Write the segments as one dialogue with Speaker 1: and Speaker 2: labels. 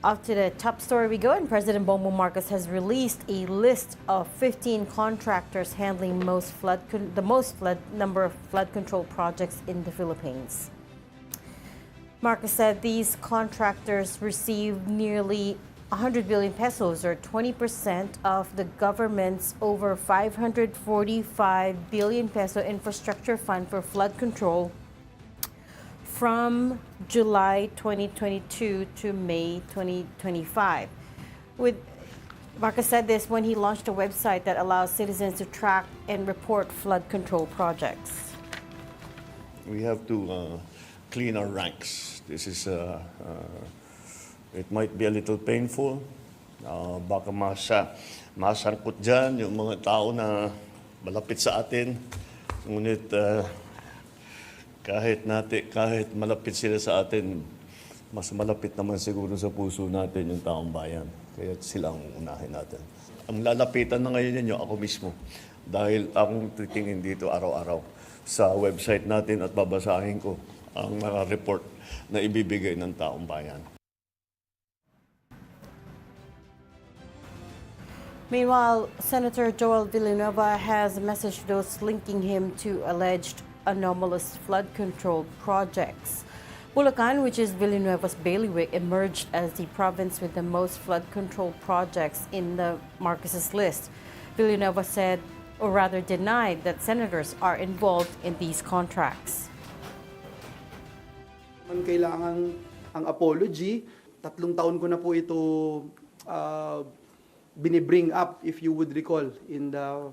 Speaker 1: Off to the top story we go, and President Bongbong Marcos has released a list of 15 contractors handling the most number of flood control projects in the Philippines. Marcos said these contractors received nearly 100 billion pesos, or 20% of the government's over 545 billion peso infrastructure fund for flood control from July 2022 to May 2025. Marcos said this when he launched a website that allows citizens to track and report flood control projects.
Speaker 2: We have to clean our ranks. This is it might be a little painful. Baka masangkot dyan yung mga tao na malapit sa atin. Ngunit kahit malapit sila sa atin, mas malapit naman siguro sa puso natin yung taong bayan. Kaya sila ang unahin natin. Ang lalapitan na ngayon ninyo, ako mismo. Dahil akong titingin dito araw-araw sa website natin at babasahin ko ang mga report na ibibigay ng taong bayan.
Speaker 1: Meanwhile, Senator Joel Villanueva has messaged those linking him to alleged anomalous flood control projects. Bulacan, which is Villanueva's bailiwick, emerged as the province with the most flood control projects in the Marcos's list. Villanueva said, or rather denied, that senators are involved in these contracts.
Speaker 3: Kailangan ang apology. 3 taon ko na po ito binibring up, if you would recall, in the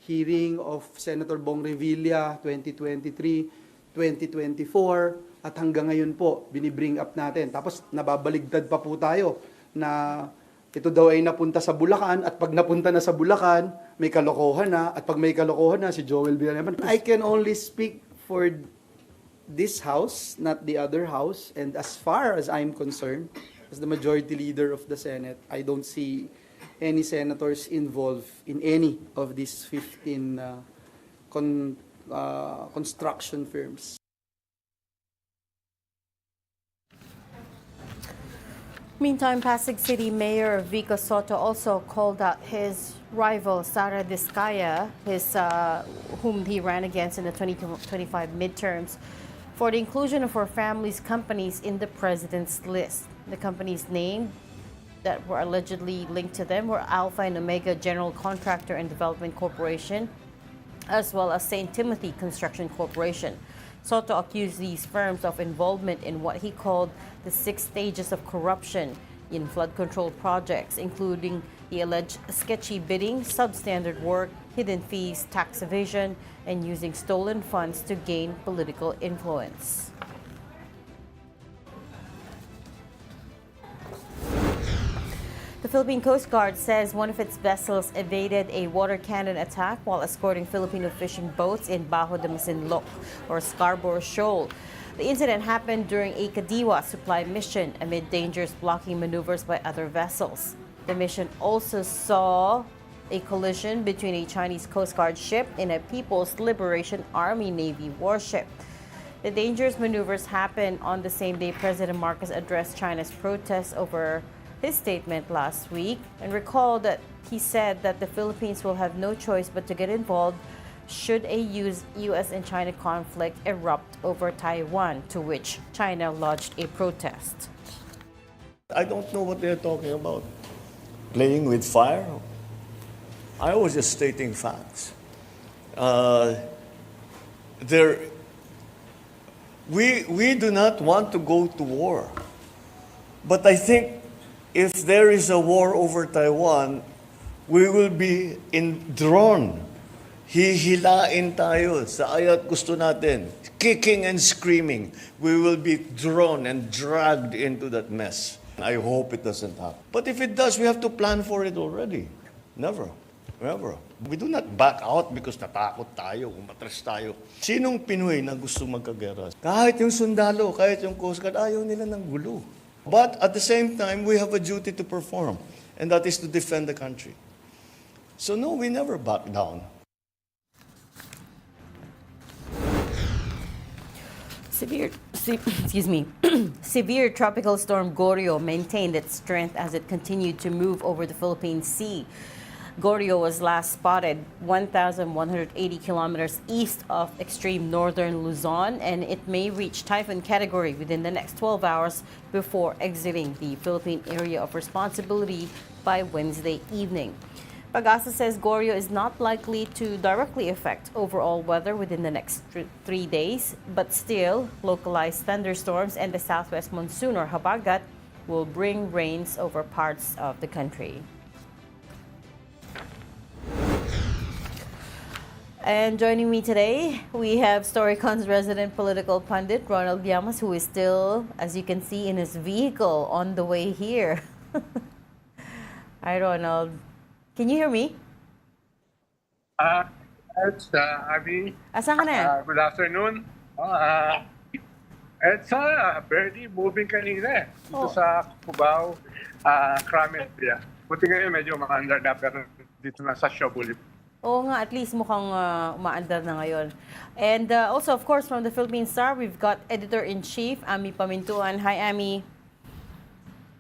Speaker 3: hearing of Senator Bong Revilla 2023, 2024, at hanggang ngayon po, binibring up natin. Tapos nababaligtad pa po tayo na ito daw ay napunta sa Bulacan, at pag napunta na sa Bulacan, may kalokohan na, at pag may kalokohan na, si Joel Villanueva. I can only speak for this house, not the other house, and as far as I'm concerned, as the majority leader of the Senate, I don't see any senators involved in any of these 15 construction firms.
Speaker 1: Meantime, Pasig City Mayor Vico Soto also called out his rival Sara Diskaya, whom he ran against in the 2025 midterms, for the inclusion of her family's companies in the president's list. The companies named that were allegedly linked to them were Alpha and Omega General Contractor and Development Corporation, as well as St. Timothy Construction Corporation. Soto accused these firms of involvement in what he called the 6 stages of corruption in flood control projects, including the alleged sketchy bidding, substandard work, hidden fees, tax evasion, and using stolen funds to gain political influence. The Philippine Coast Guard says one of its vessels evaded a water cannon attack while escorting Filipino fishing boats in Bajo de Masinloc, or Scarborough Shoal. The incident happened during a Kadiwa supply mission amid dangers blocking maneuvers by other vessels. The mission also saw a collision between a Chinese Coast Guard ship and a People's Liberation Army Navy warship. The dangerous maneuvers happened on the same day President Marcos addressed China's protests over his statement last week, and recalled that he said that the Philippines will have no choice but to get involved should a U.S. and China conflict erupt over Taiwan, to which China lodged a protest.
Speaker 2: I don't know what they're talking about. Playing with fire? I was just stating facts. We do not want to go to war. But I think if there is a war over Taiwan, we will be drawn. Hihilain tayo sa ayat gusto natin. Kicking and screaming. We will be drawn and dragged into that mess. I hope it doesn't happen. But if it does, we have to plan for it already. Never. We do not back out because natakot tayo, umatras tayo. Sinong Pinoy na gusto magkagera? Kahit yung sundalo, kahit yung Coast Guard, ayaw nila ng gulo. But at the same time, we have a duty to perform, and that is to defend the country. So no, we never back down.
Speaker 1: Severe excuse me, severe tropical storm Gorio maintained its strength as it continued to move over the Philippine Sea. Gorio was last spotted 1,180 kilometers east of extreme northern Luzon, and it may reach typhoon category within the next 12 hours before exiting the Philippine area of responsibility by Wednesday evening. Pag-asa says Gorio is not likely to directly affect overall weather within the next 3 days, but still, localized thunderstorms and the southwest monsoon or habagat will bring rains over parts of the country. And joining me today, we have Storycon's resident political pundit, Ronald Llamas, who is still, as you can see, in his vehicle on the way here. Hi, Ronald. Can you hear me?
Speaker 4: It's Abby.
Speaker 1: Asan ka na?
Speaker 4: Good afternoon. It's barely moving kanina dito sa Cubao, Cramelia. Buti ngayon medyo maandar na pero dito na sa Shaw Boulevard.
Speaker 1: Oo nga, at least mukhang umaandar na ngayon. And also, of course, from the Philippine Star, we've got Editor-in-Chief, Ami Pamintuan. Hi, Ami.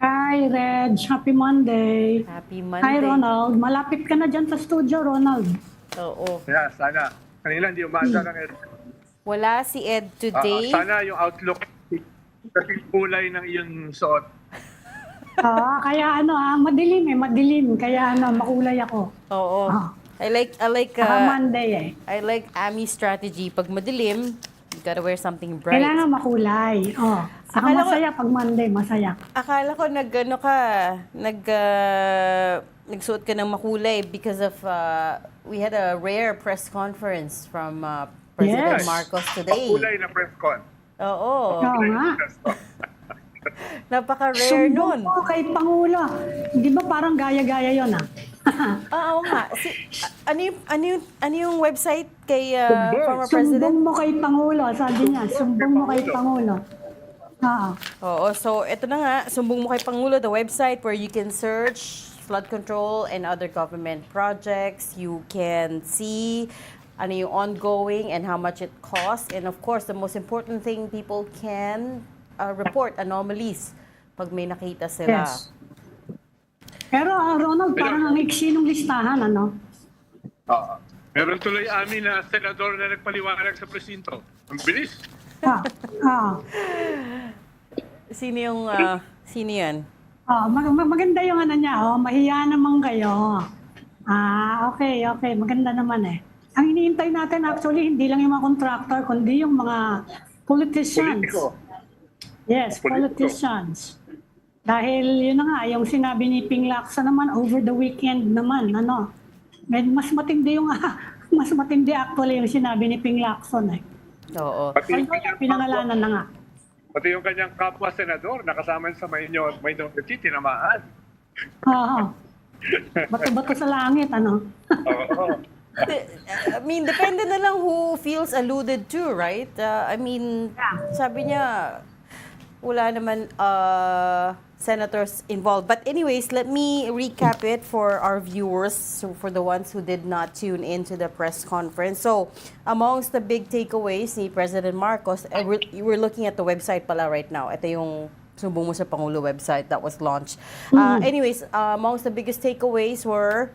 Speaker 5: Hi, Reg. Happy Monday.
Speaker 1: Happy Monday.
Speaker 5: Hi, Ronald. Malapit ka na dyan sa studio, Ronald.
Speaker 1: Oo.
Speaker 4: Yeah, sana. Kanina hindi umaandar ng Ed.
Speaker 1: Wala si Ed today.
Speaker 4: Sana yung outlook kasi kulay ng iyong suot.
Speaker 5: Kaya madilim. Kaya makulay ako.
Speaker 1: Oo. I like
Speaker 5: Monday eh.
Speaker 1: I like Ami's strategy. Pag madilim, you gotta wear something bright.
Speaker 5: Kailangan makulay. Saka
Speaker 1: Akala ko-
Speaker 5: masaya pag Monday, masaya.
Speaker 1: Akala ko nagsuot ka ng makulay because of we had a rare press conference from President
Speaker 5: Yes.
Speaker 1: Marcos today.
Speaker 4: Kulay na press con.
Speaker 1: Oo.
Speaker 5: Oo nga.
Speaker 1: Napaka-rare
Speaker 5: Sumbong
Speaker 1: nun.
Speaker 5: mo kay Pangulo. Di ba parang gaya-gaya yun
Speaker 1: Oo nga. Ano yung website kay former
Speaker 5: Sumbong
Speaker 1: president?
Speaker 5: mo kay Pangulo, sabi niya. Sumbong mo kay Pangulo.
Speaker 1: Oo, so ito na nga, sumbong mo kay Pangulo, the website where you can search flood control and other government projects. You can see ano yung ongoing and how much it costs. And of course, the most important thing, people can report anomalies pag may nakita sila.
Speaker 5: Yes. Pero Ronald, parang ang iksi ng listahan, ano?
Speaker 4: Meron tuloy amin na senador na nagpaliwanag sa presinto. Ang bilis.
Speaker 1: Sino yan?
Speaker 5: Maganda yung ano niya, mahiya naman kayo. Okay, maganda naman eh. Ang iniintay natin actually, hindi lang yung mga contractor, kundi yung mga politicians.
Speaker 4: Politiko.
Speaker 5: Yes,
Speaker 4: Politiko.
Speaker 5: politicians. Dahil yun na nga, yung sinabi ni Ping Lacson naman, over the weekend naman, mas matindi mas matindi actually yung sinabi ni Ping Lacson eh.
Speaker 1: Oo.
Speaker 5: Pinangalanan na nga.
Speaker 4: Pati yung kanyang kapwa senador, nakasama sa minority, tinamaan.
Speaker 5: Bato-bato sa langit,
Speaker 4: Oo.
Speaker 1: I mean, depende na lang who feels alluded to, right? Sabi niya, wala naman senators involved. But anyways, let me recap it for our viewers, so for the ones who did not tune into the press conference. So, amongst the big takeaways ni President Marcos, we're looking at the website pala right now. Ito yung sumbong mo sa Pangulo website that was launched. Anyways, amongst the biggest takeaways were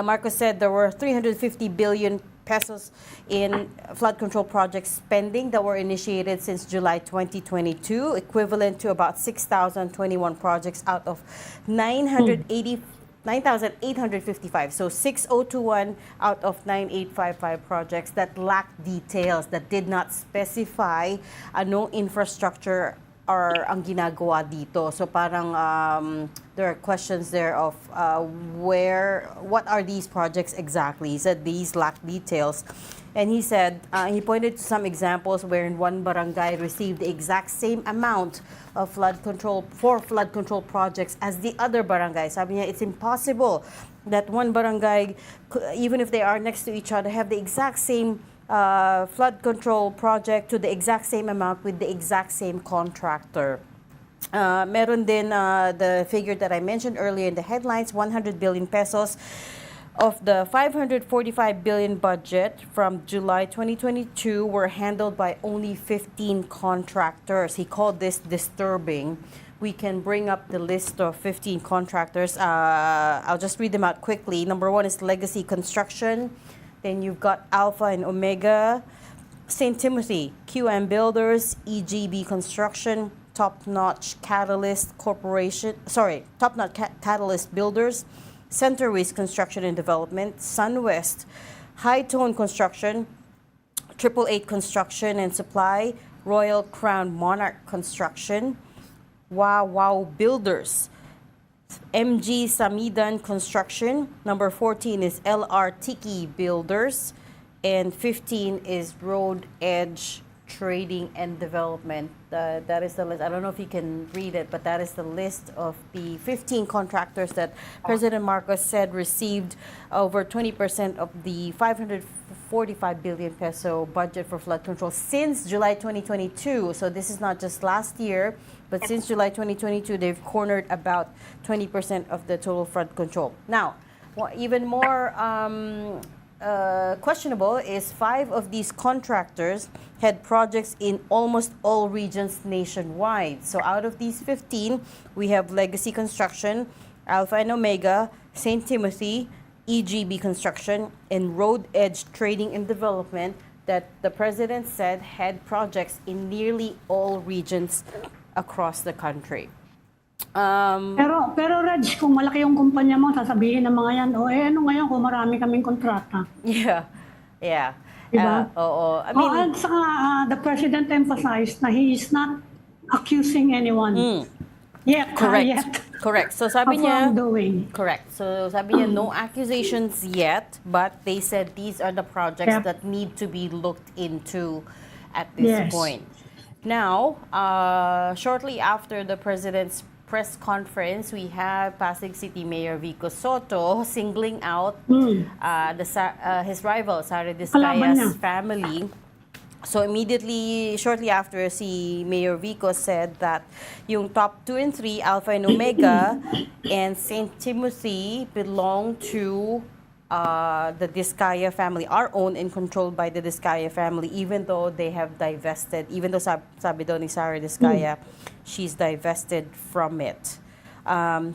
Speaker 1: Marcos said there were 350 billion pesos in flood control project spending that were initiated since July 2022, equivalent to about 6,021 projects out of 9,855. So 6,021 out of 9,855 projects that lacked details, that did not specify anong infrastructure or ang ginagawa dito. So parang there are questions there of what are these projects exactly? He said these lack details. And he said, he pointed to some examples wherein one barangay received the exact same amount of flood control projects as the other barangay. Sabi niya, it's impossible that one barangay, even if they are next to each other, have the exact same flood control project to the exact same amount with the exact same contractor. Meron din the figure that I mentioned earlier in the headlines, 100 billion pesos of the 545 billion budget from July 2022 were handled by only 15 contractors. He called this disturbing. We can bring up the list of 15 contractors. I'll just read them out quickly. Number one is Legacy Construction. Then you've got Alpha and Omega, St. Timothy, QM Builders, EGB Construction, Top Notch Catalyst Builders, Centerways Construction and Development, SunWest, High Tone Construction, 888 Construction and Supply, Royal Crown Monarch Construction, Wow Builders, MG Samidan Construction. Number 14 is LR Tiki Builders. And 15 is Road Edge Trading and Development. That is the list. I don't know if you can read it, but that is the list of the 15 contractors that President Marcos said received over 20% of the 545 billion peso budget for flood control since July 2022. So this is not just last year, but since July 2022, they've cornered about 20% of the total flood control. Now, even more questionable is 5 of these contractors had projects in almost all regions nationwide. So out of these 15, we have Legacy Construction, Alpha and Omega, St. Timothy, EGB Construction, and Road Edge Trading and Development that the President said had projects in nearly all regions across the country.
Speaker 5: Pero Reg, kung malaki yung kumpanya mo, sasabihin ng mga yan, ano ngayon kung marami kaming kontrata?
Speaker 1: Yeah.
Speaker 5: Diba?
Speaker 1: I mean,
Speaker 5: and saka, the President emphasized na he is not accusing anyone. Yet.
Speaker 1: Correct. So sabi
Speaker 5: of
Speaker 1: niya,
Speaker 5: wrongdoing.
Speaker 1: correct. So sabi niya, no accusations yet, but they said these are the projects that need to be looked into at this point. Now, shortly after the President's press conference, we have Pasig City Mayor Vico Soto singling out his rival, Sara Discaya's family. So immediately, shortly after, si Mayor Vico said that yung top 2 and 3, Alpha and Omega, and St. Timothy belong to the Discaya family, are owned and controlled by the Discaya family, even though they have divested, even though sabi daw ni Sara Discaya, she's divested from it.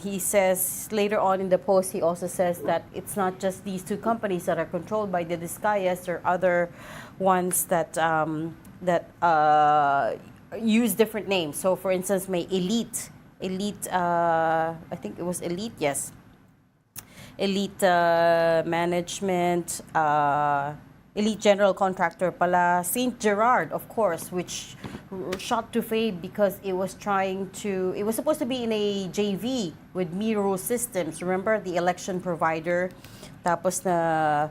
Speaker 1: He says, later on in the post, he also says that it's not just these 2 companies that are controlled by the Discayas, there are other ones that use different names. So for instance, may Elite, I think it was Elite, yes. Elite Management, Elite General Contractor pala, St. Gerard, of course, which shot to fame because it was supposed to be in a JV with Miro Systems. Remember, the election provider? Tapos na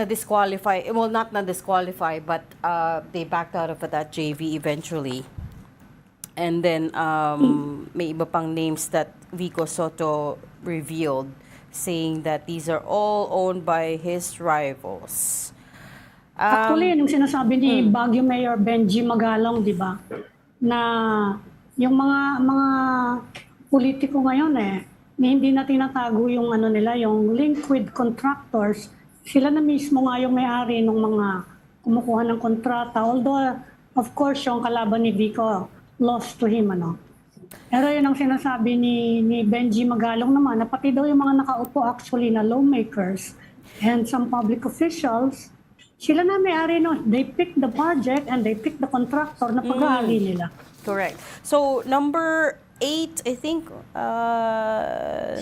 Speaker 1: disqualify, well, not na disqualify, but they backed out of that JV eventually. And then may iba pang names that Vico Soto revealed, saying that these are all owned by his rivals.
Speaker 5: Actually, yung sinasabi ni Baguio Mayor Benji Magalong, di ba? Na yung mga politiko ngayon hindi na tinatago yung nila, yung link with contractors. Sila na mismo nga yung may-ari ng mga kumukuha ng kontrata. Although, of course, yung kalaban ni Vico lost to him, Pero yun ang sinasabi ni Benji Magalong naman, na pati daw yung mga nakaupo actually na lawmakers and some public officials, sila na may-ari they pick the project and they pick the contractor na pag-aari nila.
Speaker 1: Correct. So, number 8, I think,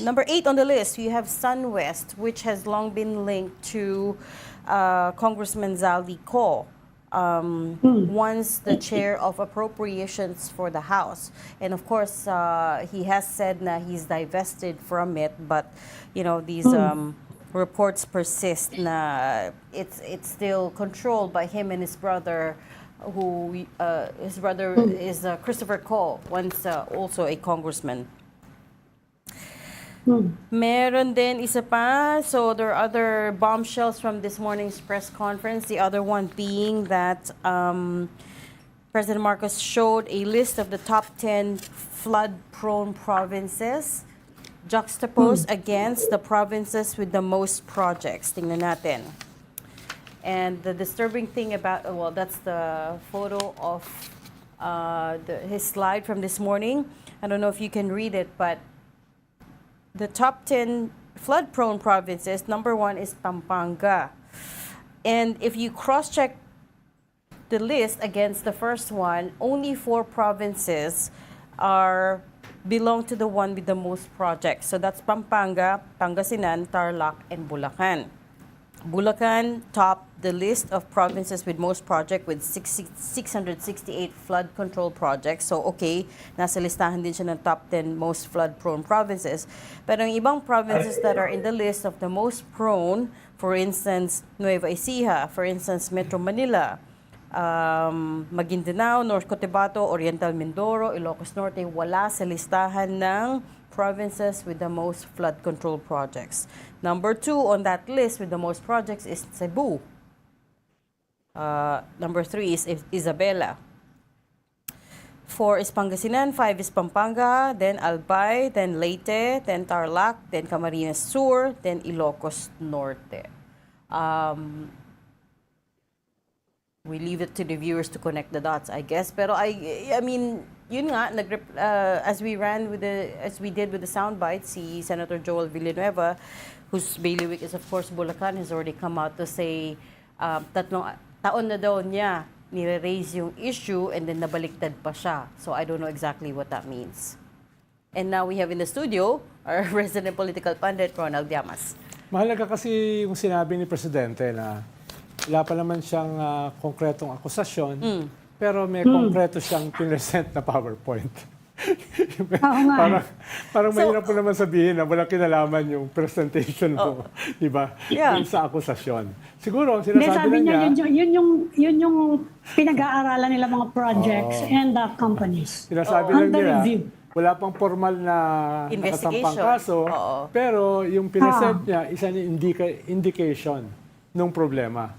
Speaker 1: number 8 on the list, you have SunWest, which has long been linked to Congressman Zaldi Co. Once the chair of appropriations for the House. And of course, he has said na he's divested from it, but these reports persist na it's still controlled by him and his brother, who his brother is Christopher Cole, once also a congressman. Meron din isa pa. So there are other bombshells from this morning's press conference. The other one being that President Marcos showed a list of the top 10 flood-prone provinces. juxtaposed against the provinces with the most projects. Tingnan natin. And the disturbing thing about, well, that's the photo of his slide from this morning. I don't know if you can read it, but the top 10 flood-prone provinces, number 1 is Pampanga. And if you cross-check the list against the first one, only 4 provinces belong to the one with the most projects. So that's Pampanga, Pangasinan, Tarlac, and Bulacan. Bulacan topped the list of provinces with most project with 668 flood control projects. So okay, nasa listahan din siya ng top 10 most flood-prone provinces. Pero yung ibang provinces that are in the list of the most prone, for instance, Nueva Ecija, for instance, Metro Manila, Maguindanao, North Cotabato, Oriental Mindoro, Ilocos Norte, wala sa listahan ng provinces with the most flood control projects. Number 2 on that list with the most projects is Cebu. Number 3 is Isabela. 4 is Pangasinan, 5 is Pampanga, then Albay, then Leyte, then Tarlac, then Camarines Sur, then Ilocos Norte. We leave it to the viewers to connect the dots, I guess. Pero I mean, yun nga, as we did with the soundbite, si Senator Joel Villanueva, whose bailiwick is of course Bulacan, has already come out to say 3 taon na daw niya nire-raise yung issue and then nabaliktad pa siya. So I don't know exactly what that means. And now we have in the studio our resident political pundit, Ronald Llamas.
Speaker 6: Mahalaga kasi yung sinabi ni Presidente na wala pa naman siyang konkretong akusasyon, pero may konkreto siyang present na PowerPoint. parang mahirap po naman sabihin na walang kinalaman yung presentation mo, di ba?
Speaker 1: Yeah.
Speaker 6: Sa akusasyon. Siguro, ang sinasabi niya,
Speaker 5: yun yung pinag-aaralan nila mga projects and companies.
Speaker 6: Sinasabi lang
Speaker 5: Under
Speaker 6: niya,
Speaker 5: review.
Speaker 6: wala pang formal na nakasampang kaso, pero yung present niya, isa ni indication nung problema.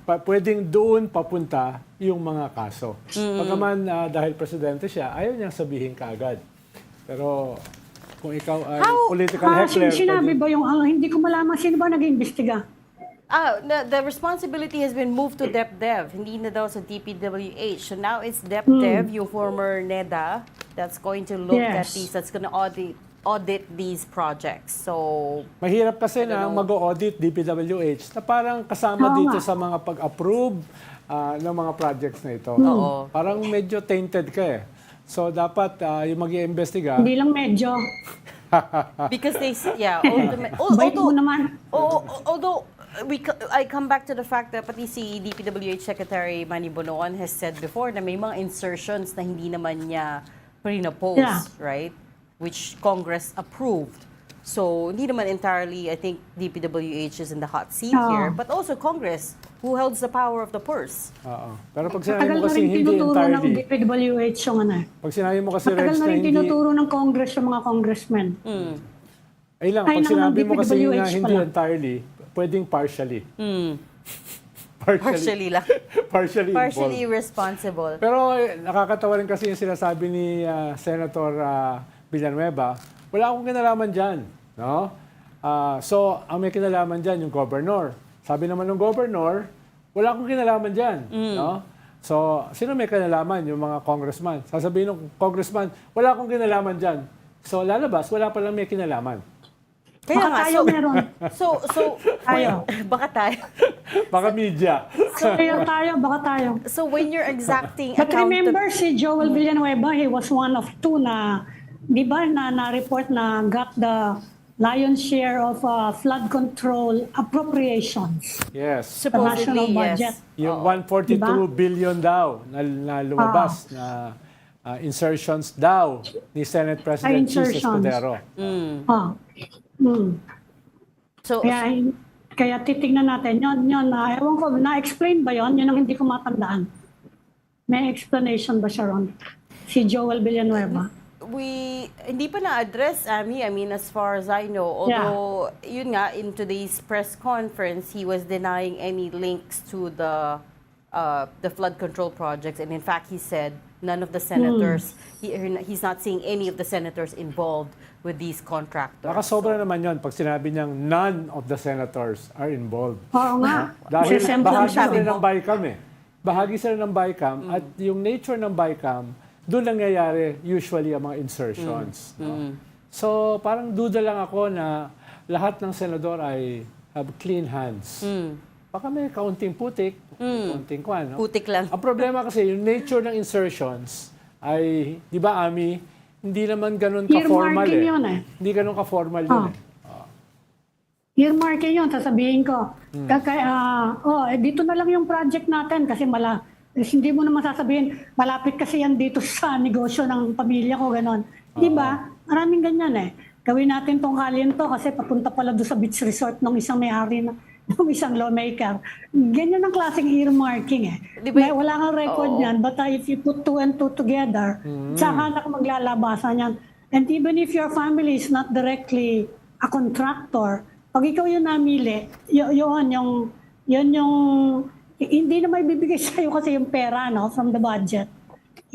Speaker 6: Pwedeng doon papunta yung mga kaso. Pagkaman dahil presidente siya, ayaw niyang sabihin kaagad. Pero kung ikaw ay political heckler...
Speaker 5: Sinabi ba yung, hindi ko malaman sino ba nag-iimbestiga?
Speaker 1: The responsibility has been moved to DepDev, hindi na daw sa DPWH. So now it's DepDev, yung former NEDA, that's going to look at these, that's going to audit these projects. So
Speaker 6: mahirap kasi na mag-audit DPWH na parang kasama dito sa mga pag-approve ng mga projects na ito. Parang medyo tainted ka eh. So dapat yung mag-iimbestiga.
Speaker 5: Hindi lang medyo.
Speaker 1: because they,
Speaker 5: Bait mo naman.
Speaker 1: although I come back to the fact that pati si DPWH Secretary Manny Bonoan has said before na may mga insertions na hindi naman niya pre-propose, right? Which Congress approved. So, hindi naman entirely, I think, DPWH is in the hot seat here, but also Congress, who holds the power of the purse.
Speaker 6: Pero pag sinabi mo
Speaker 5: Matagal na
Speaker 6: kasi
Speaker 5: rin
Speaker 6: hindi
Speaker 5: tinuturo ng
Speaker 6: entirely,
Speaker 5: DPWH yung ano.
Speaker 6: pag sinabi mo kasi
Speaker 5: Matagal
Speaker 6: Rex
Speaker 5: na
Speaker 6: na
Speaker 5: rin
Speaker 6: hindi,
Speaker 5: tinuturo ng Congress yung mga congressmen.
Speaker 6: ay lang,
Speaker 5: Ay,
Speaker 6: pag sinabi mo kasi na
Speaker 5: DPWH
Speaker 6: hindi
Speaker 5: pala.
Speaker 6: entirely, pwedeng partially.
Speaker 1: Partially lang.
Speaker 6: Partially
Speaker 1: Partially
Speaker 6: involved.
Speaker 1: responsible.
Speaker 6: Pero nakakatawa rin kasi yung sinasabi ni Senator Villanueva, wala akong kinalaman dyan. No? So, ang may kinalaman dyan, yung governor. Sabi naman ng governor, wala akong kinalaman dyan. No? So, sino may kinalaman? Yung mga congressman. Sasabihin ng congressman, wala akong kinalaman dyan. So, lalabas, wala palang may kinalaman.
Speaker 1: Kaya
Speaker 5: Baka
Speaker 1: nga,
Speaker 5: tayo meron.
Speaker 1: tayo. Baka tayo.
Speaker 6: Baka media.
Speaker 5: Baka tayo.
Speaker 1: So when you're exacting
Speaker 5: But remember, si Joel Villanueva, he was one of 2 na, di ba, na-report na got the lion's share of flood control appropriations.
Speaker 6: Yes.
Speaker 5: Sa national budget.
Speaker 6: Yung 142
Speaker 5: Diba?
Speaker 6: billion daw na lumabas na insertions daw ni Senate President Chis Escudero.
Speaker 1: So,
Speaker 5: Kaya titignan natin yun. Ewan ko, na-explain ba yun? Yun ang hindi ko matandaan. May explanation ba siya ron? Si Joel Villanueva.
Speaker 1: hindi pa na-address, Amy. I mean, as far as I know. Although, yun nga, in today's press conference, he was denying any links to the the flood control projects. And in fact, he said none of the senators, he's not seeing any of the senators involved with these contractors.
Speaker 6: Nakasobra naman yun pag sinabi niyang none of the senators are involved.
Speaker 5: Oo nga.
Speaker 6: Dahil
Speaker 5: Sisemplang
Speaker 6: bahagi
Speaker 5: sabi
Speaker 6: sila
Speaker 5: mo.
Speaker 6: ng BICAM eh. Bahagi sila ng BICAM at yung nature ng BICAM, doon nangyayari usually ang mga insertions. No? So parang duda lang ako na lahat ng senador ay have clean hands. Baka may kaunting putik, kaunting kwan. No?
Speaker 1: Putik lang.
Speaker 6: Ang problema kasi, yung nature ng insertions ay, di ba, Ami, hindi naman ganun ka-formal
Speaker 5: Earmarking
Speaker 6: eh.
Speaker 5: yun eh.
Speaker 6: Hindi ganun ka-formal yun eh.
Speaker 5: Earmarking yun, sasabihin ko. Dito na lang yung project natin kasi hindi mo naman sasabihin, malapit kasi yan dito sa negosyo ng pamilya ko, ganon. Di ba? Maraming ganyan eh. Gawin natin tong kalyen to kasi papunta pala doon sa beach resort ng isang may-ari ng isang lawmaker. Ganyan ang klaseng earmarking eh.
Speaker 1: Di ba?
Speaker 5: Wala kang record niyan, but if you put two and two together, saka na maglalabasan yan. And even if your family is not directly a contractor, pag ikaw yung namili, yun yung, hindi na may bibigay sa'yo kasi yung pera, no, from the budget.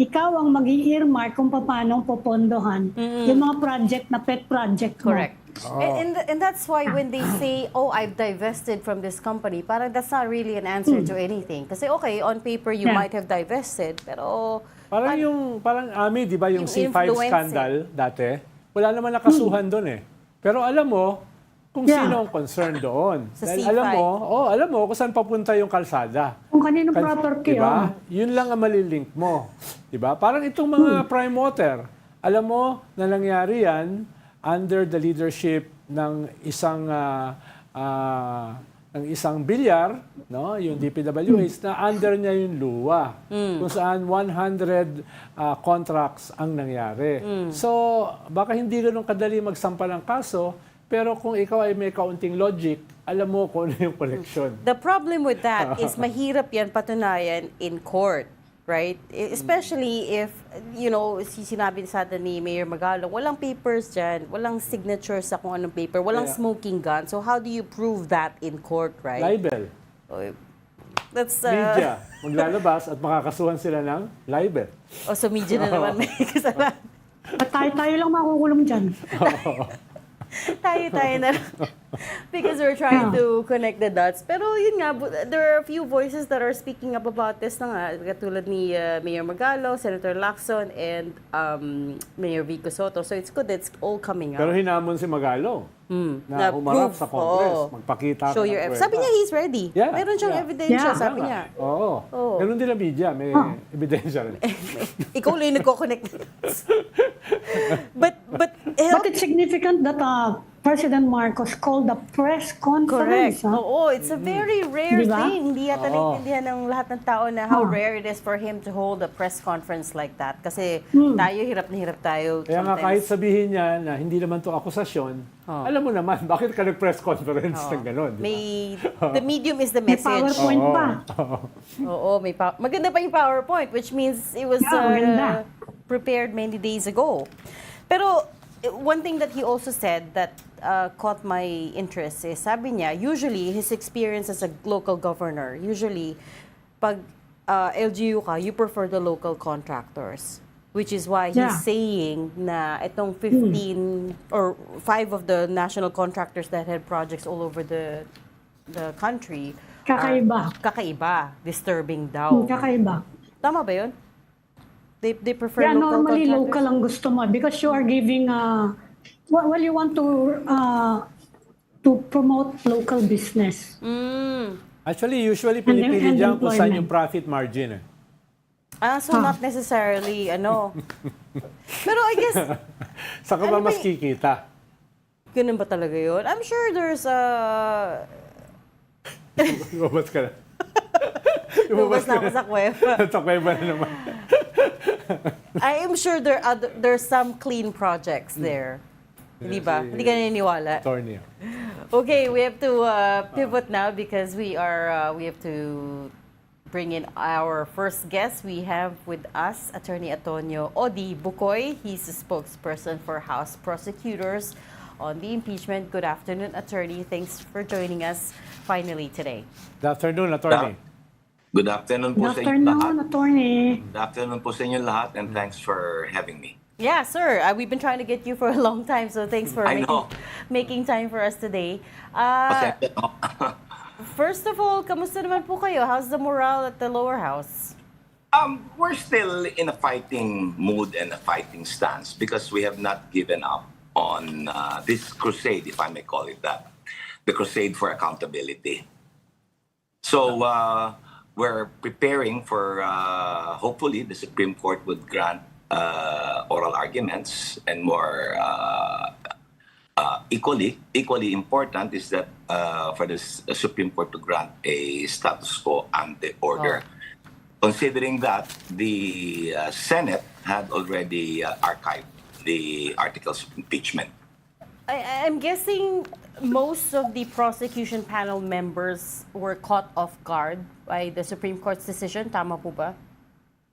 Speaker 5: Ikaw ang mag-i-earmark kung paano popondohan yung mga project na pet project mo.
Speaker 1: Correct. And that's why when they say, oh, I've divested from this company, parang that's not really an answer to anything. Kasi okay, on paper, you might have divested, pero...
Speaker 6: Parang Ami, di ba, yung
Speaker 1: Yung
Speaker 6: C5
Speaker 1: influence
Speaker 6: scandal dati, wala naman nakasuhan doon eh. Pero alam mo, kung sino ang concerned doon.
Speaker 1: Sa
Speaker 6: Dahil
Speaker 1: C5.
Speaker 6: alam mo kung saan papunta yung kalsada.
Speaker 5: Kung kaninong property,
Speaker 6: diba? Yun lang ang malilink mo. Diba? Parang itong mga prime water, alam mo na nangyari yan under the leadership ng isang bilyar, no, yung DPWH, na under niya yung luwa, kung saan 100 contracts ang nangyari. So, baka hindi ganun kadali magsampa ng kaso, pero kung ikaw ay may kaunting logic, alam mo kung ano yung collection.
Speaker 1: The problem with that is mahirap yan patunayan in court, right? Especially if, sinabi sa atin ni Mayor Magalong, walang papers dyan, walang signatures sa kung anong paper, walang smoking gun. So how do you prove that in court, right?
Speaker 6: Libel.
Speaker 1: That's,
Speaker 6: Media. Maglalabas at makakasuhan sila ng libel.
Speaker 1: so media na naman may kasalanan.
Speaker 5: At tayo lang makukulong dyan.
Speaker 1: tayo na lang. Because we're trying to connect the dots. Pero yun nga, there are a few voices that are speaking up about this na nga. Katulad ni Mayor Magalong, Senator Lacson, and Mayor Vico Soto. So it's good that it's all coming up.
Speaker 6: Pero hinamon si Magalong na humarap sa Congress. Magpakita
Speaker 1: Show your
Speaker 6: pruweba.
Speaker 1: Sabi niya he's ready.
Speaker 6: Yeah,
Speaker 1: Meron siyang ebidensya, sabi niya.
Speaker 6: Oo. Ganun din ang media. May ebidensya rin.
Speaker 1: Ikaw lang yung nagko-connect. but
Speaker 5: But it's significant that President Marcos called a press conference.
Speaker 1: correct. Oo, it's a very rare
Speaker 5: Diba?
Speaker 1: thing. Hindi yata naintindihan ng lahat ng tao na how rare it is for him to hold a press conference like that. Kasi tayo, hirap na hirap tayo.
Speaker 6: Kaya nga kahit sabihin niya na hindi naman to akusasyon, alam mo naman, bakit ka nag-press conference ng gano'n? Diba?
Speaker 1: The medium is the
Speaker 5: May
Speaker 1: message.
Speaker 5: PowerPoint pa.
Speaker 1: Oo, maganda pa yung PowerPoint, which means it was
Speaker 5: maganda.
Speaker 1: prepared many days ago. Pero one thing that he also said that caught my interest is, sabi niya, usually his experience as a local governor, usually pag LGU ka, you prefer the local contractors. Which is why he's saying na itong 15 or 5 of the national contractors that had projects all over the country. Kakaiba. Disturbing daw.
Speaker 5: Kakaiba.
Speaker 1: Tama ba yun? They prefer
Speaker 5: Yeah,
Speaker 1: local
Speaker 5: normally
Speaker 1: contractors?
Speaker 5: local ang gusto mo because you are giving you want to promote local business.
Speaker 6: Actually, usually pinipili
Speaker 5: and
Speaker 6: dyan kung saan
Speaker 5: employment.
Speaker 6: yung profit margin.
Speaker 1: So not necessarily, Pero I guess,
Speaker 6: Saka ba mas kikita?
Speaker 1: ganun ba talaga yun? I'm sure there's
Speaker 6: Lumabas ka na.
Speaker 1: lumabas na ako sa kuweba.
Speaker 6: Takweba na naman.
Speaker 1: I am sure there's some clean projects there. Hindi ba? Hindi ka naniniwala.
Speaker 6: Attorney.
Speaker 1: Okay, we have to pivot now because we have to bring in our first guest. We have with us Attorney Antonio Odi Bukoy. He's the spokesperson for House prosecutors on the impeachment. Good afternoon, Attorney. Thanks for joining us finally today.
Speaker 6: Good afternoon, Attorney.
Speaker 7: Good afternoon po
Speaker 5: Good
Speaker 7: sa inyo lahat.
Speaker 5: afternoon, attorney.
Speaker 7: Good afternoon po sa inyo lahat and thanks for having me.
Speaker 1: Yeah, sir. We've been trying to get you for a long time, so thanks for
Speaker 7: I know.
Speaker 1: making time for us today.
Speaker 7: Pasensya no?
Speaker 1: First of all, kamusta naman po kayo? How's the morale at the lower house?
Speaker 7: We're still in a fighting mood and a fighting stance because we have not given up on this crusade, if I may call it that, the crusade for accountability. So we're preparing for, hopefully, the Supreme Court would grant oral arguments and more equally important is that for the Supreme Court to grant a status quo ante order. Considering that the Senate had already archived the articles of impeachment.
Speaker 1: I'm guessing most of the prosecution panel members were caught off guard by the Supreme Court's decision. Tama po ba?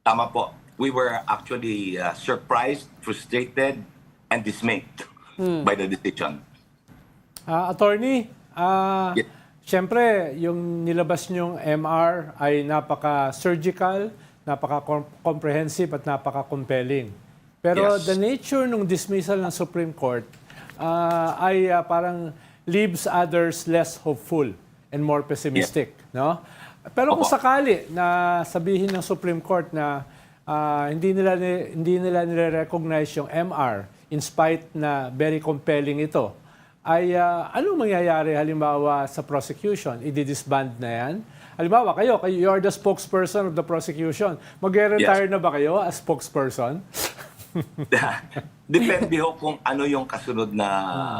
Speaker 7: Tama po. We were actually surprised, frustrated, and dismayed by the decision.
Speaker 6: Attorney,
Speaker 7: Yes.
Speaker 6: siyempre, yung nilabas niyong MR ay napaka-surgical, napaka-comprehensive at napaka-compelling. Pero
Speaker 7: Yes.
Speaker 6: the nature ng dismissal ng Supreme Court ay parang leaves others less hopeful and more pessimistic. No? Pero kung
Speaker 7: Opo.
Speaker 6: sakali na sabihin ng Supreme Court na hindi nila nire-recognize yung MR in spite na very compelling ito, ay anong mangyayari halimbawa sa prosecution? I-disband na yan? Halimbawa, kayo, you are the spokesperson of the prosecution. Mag-retire
Speaker 7: Yes.
Speaker 6: na ba kayo as spokesperson?
Speaker 7: Depende ho kung ano yung kasunod na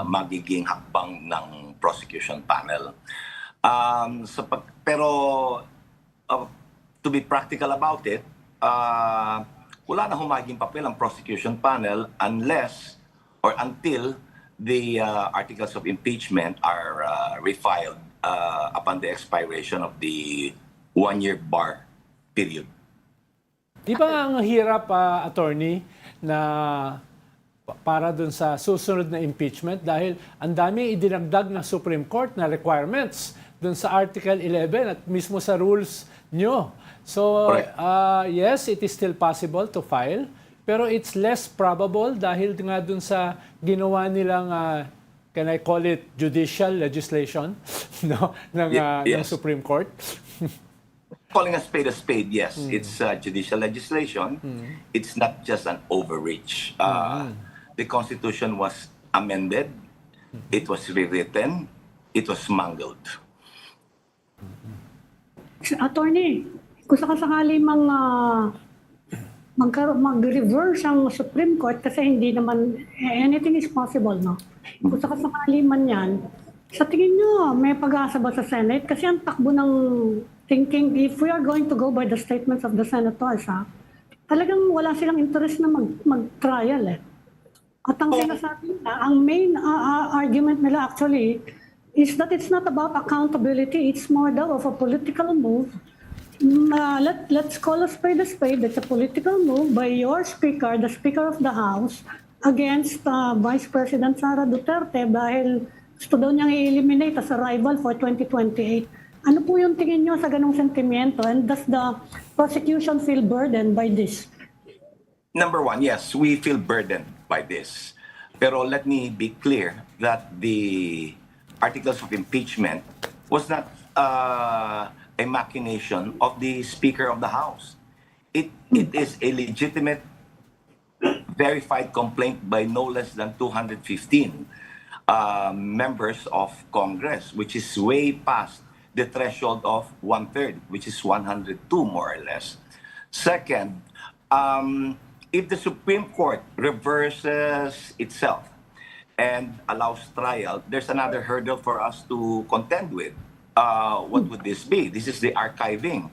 Speaker 7: magiging hakbang ng prosecution panel. Pero to be practical about it, wala na humaging papel ang prosecution panel unless or until the articles of impeachment are refiled upon the expiration of the one-year bar period.
Speaker 6: Di ba ang hirap, attorney, na para dun sa susunod na impeachment dahil ang dami idinagdag ng Supreme Court na requirements dun sa Article 11 at mismo sa rules nyo. So,
Speaker 7: Correct.
Speaker 6: yes, it is still possible to file, pero it's less probable dahil nga dun sa ginawa nilang, can I call it judicial legislation no? ng
Speaker 7: Yes.
Speaker 6: Supreme Court?
Speaker 7: Calling a spade, yes. It's judicial legislation. It's not just an overreach. The Constitution was amended. It was rewritten. It was mangled.
Speaker 5: Attorney, kung sakasakali mag-reverse ang Supreme Court kasi hindi naman, anything is possible, no? Kung sakasakali man yan, sa tingin nyo, may pag-asa ba sa Senate? Kasi ang takbo ng thinking, if we are going to go by the statements of the senators, talagang wala silang interest na mag-trial eh. At ang sinasabi nila, ang main argument nila actually is that it's not about accountability, it's more daw of a political move. Let's call a spade a spade. It's a political move by your speaker, the Speaker of the House, against Vice President Sara Duterte dahil gusto daw niyang i-eliminate as a rival for 2028. Ano po yung tingin niyo sa ganong sentimiento? And does the prosecution feel burdened by this?
Speaker 7: Number one, yes, we feel burdened by this. Pero let me be clear that the articles of impeachment was not a machination of the Speaker of the House. It is a legitimate, verified complaint by no less than 215 members of Congress, which is way past the threshold of 1/3, which is 102 more or less. Second, if the Supreme Court reverses itself and allows trial, there's another hurdle for us to contend with. What would this be? This is the archiving.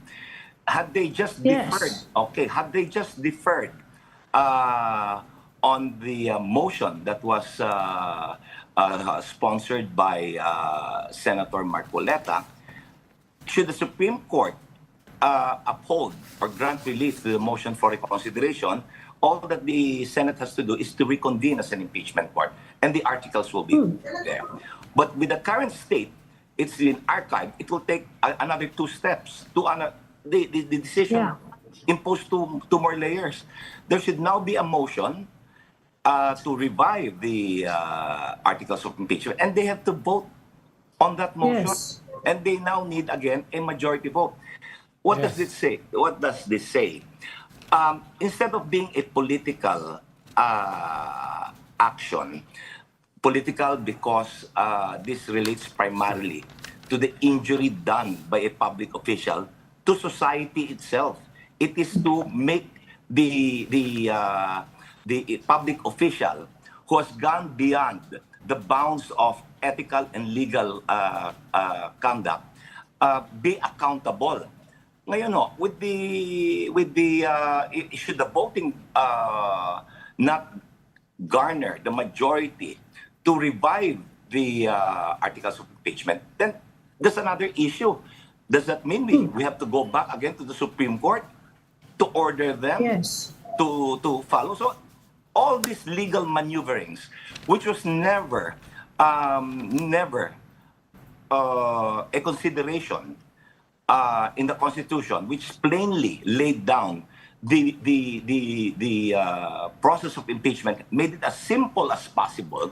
Speaker 7: Had they just deferred, had they just deferred on the motion that was sponsored by Senator Marcoleta, should the Supreme Court uphold or grant relief to the motion for reconsideration, all that the Senate has to do is to reconvene as an impeachment court, and the articles will be there. But with the current state, it's in archive. It will take another two the decision
Speaker 5: Yeah.
Speaker 7: imposed two more layers. There should now be a motion to revive the articles of impeachment, and they have to vote on that motion.
Speaker 5: Yes.
Speaker 7: And they now need again a majority vote. What does
Speaker 6: Yes.
Speaker 7: this say? What does this say? Instead of being a political action, political because this relates primarily to the injury done by a public official to society itself. It is to make the public official who has gone beyond the bounds of ethical and legal conduct be accountable. Ngayon, no, should the voting not garner the majority to revive the articles of impeachment, then there's another issue. Does that mean we have to go back again to the Supreme Court to order them
Speaker 5: Yes.
Speaker 7: to follow? So all these legal maneuverings, which was never a consideration in the Constitution, which plainly laid down the process of impeachment, made it as simple as possible,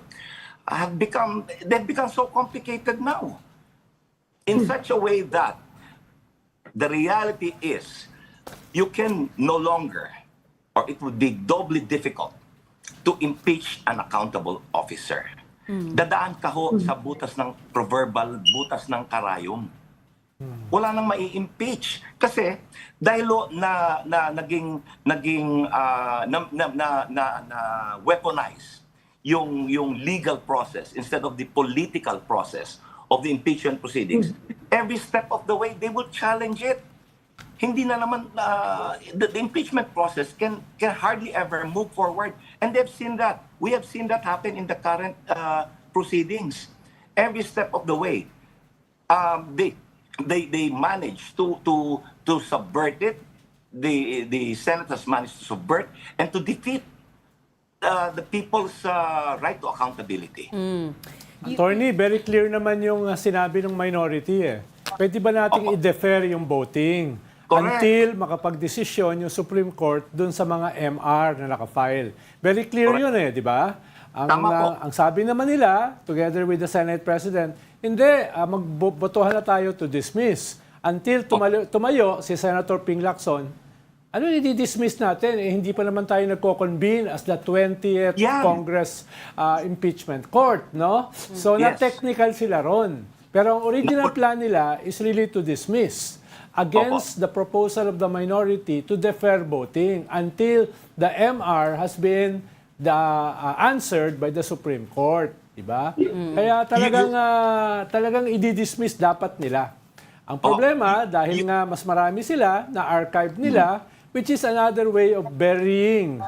Speaker 7: they've become so complicated now, in such a way that the reality is you can no longer, or it would be doubly difficult to impeach an accountable officer. Dadaan ka ho sa butas ng proverbial, butas ng karayom. Wala nang mai-impeach kasi dahil naging weaponize yung legal process instead of the political process of the impeachment proceedings. Every step of the way they will challenge it. Hindi na naman the impeachment process can hardly ever move forward, and they've seen that. We have seen that happen in the current proceedings. Every step of the way, they managed to subvert it. The Senate has managed to subvert and to defeat the people's right to accountability.
Speaker 6: Attorney, very clear naman yung sinabi ng minority eh. Pwede ba nating i-defer yung voting?
Speaker 7: Correct.
Speaker 6: Until makapag-desisyon yung Supreme Court dun sa mga MR na nakafile. Very clear yun eh, di ba?
Speaker 7: Tama po.
Speaker 6: Ang sabi naman nila, together with the Senate President, hindi, magbotohan na tayo to dismiss. Until tumayo si Senator Ping Lacson, ano i-dismiss natin? Eh, hindi pa naman tayo nagko-convene as the 20th Congress Impeachment Court, no? So,
Speaker 7: Yes.
Speaker 6: na-technical sila ron. Pero ang original plan nila is really to dismiss against the proposal of the minority to defer voting until the MR has been answered by the Supreme Court, di ba? Kaya talagang i-dismiss dapat nila. Ang problema, dahil nga mas marami sila na archive nila, which is another way of burying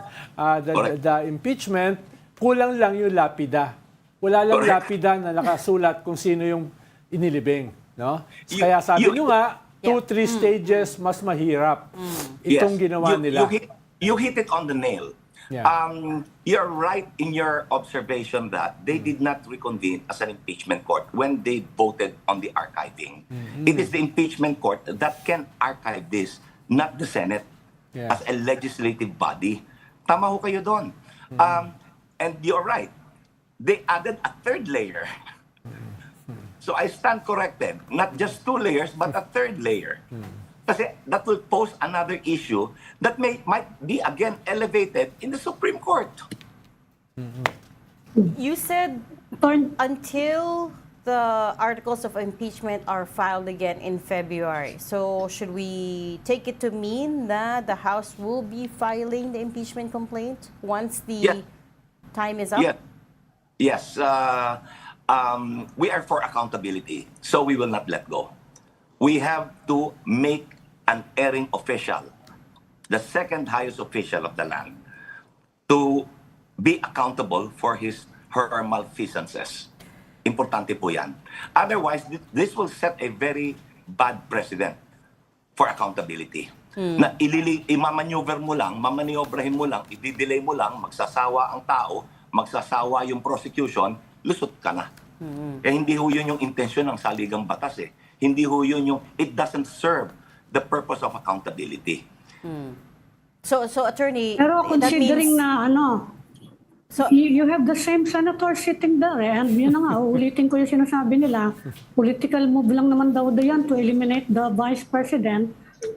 Speaker 6: the impeachment, kulang lang yung lapida. Wala lang lapida na nakasulat kung sino yung inilibing, no? Kaya sabi nyo nga, 2-3 stages mas mahirap itong ginawa nila.
Speaker 7: You hit it on the nail.
Speaker 6: Yeah.
Speaker 7: You're right in your observation that they did not reconvene as an impeachment court when they voted on the archiving. It is the impeachment court that can archive this, not the Senate as a legislative body. Tama ho kayo doon. And you're right. They added a third layer. So I stand corrected. Not just 2 layers, but a third layer. Kasi that will pose another issue that might be again elevated in the Supreme Court.
Speaker 1: You said until the articles of impeachment are filed again in February. So should we take it to mean that the House will be filing the impeachment complaint once the time is up?
Speaker 7: Yes. We are for accountability, so we will not let go. We have to make an erring official, the second highest official of the land, to be accountable for her malfeasances. Importante po yan. Otherwise, this will set a very bad precedent for accountability. Na imamaneuver mo lang, mamaniobrahin mo lang, i-delay mo lang, magsasawa ang tao, magsasawa yung prosecution, lusot ka na. Hindi ho yun yung intensyon ng saligang batas eh. Hindi ho yun yung, it doesn't serve the purpose of accountability.
Speaker 1: So attorney,
Speaker 5: Pero
Speaker 1: that
Speaker 5: considering
Speaker 1: means
Speaker 5: na ano,
Speaker 1: so
Speaker 5: you have the same senator sitting there and yun na nga, uulitin ko yung sinasabi nila, political move lang naman daw yan to eliminate the vice president